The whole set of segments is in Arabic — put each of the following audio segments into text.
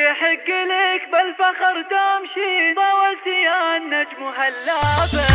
يحق لك بالفخر تمشي، طولت يا النجم هلابك.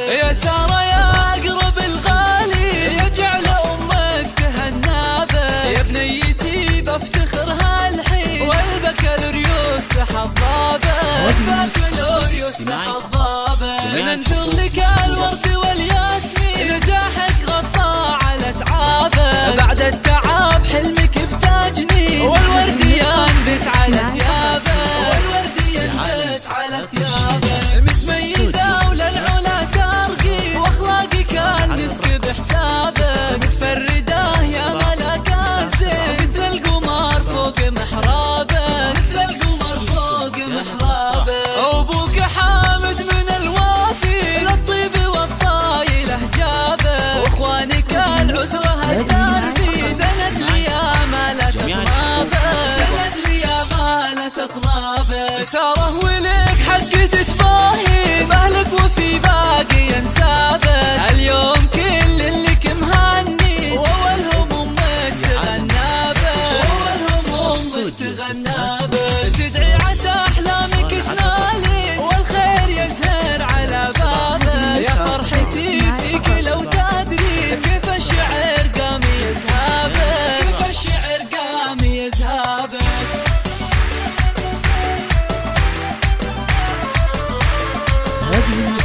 يا سارة يا أقرب الغالي، يجعل أمك تهنابك، يا بنيتي بفتخر هالحين، والبكالوريوس تحضابك، بكالوريوس تحضابك. ننثر لك الورد والياسمين، نجاحك غطى على تعابك، بعد التعب حلمك بتاجني، والورد ينبت على ثيابك، والورد ينبت على ثيابك. متميزة وللعلا ترقي، واخلاقك المسك بحسابك، متفردة يا ملك الزين، مثل القمر فوق محرابك، مثل القمر فوق محرابك. ابوك حامد من الوافي، للطيب والطايله جابك، واخوانك العزوه التاسمي، سند لي يا مالة اطنابك، سند لي يا مالة اطنابك. ساره ولك حق تتباهي، باهلك وفي باقي انسابك، اليوم كل اللي مهني، واولهم امك تغنابك، واولهم امك تغنابك. تدعي عسى احلامك تنالي، والخير يزهر على بابك، يا فرحتي فيك لو تدري، كيف الشعر قام يذهبك، كيف الشعر قام يذهبك. هذه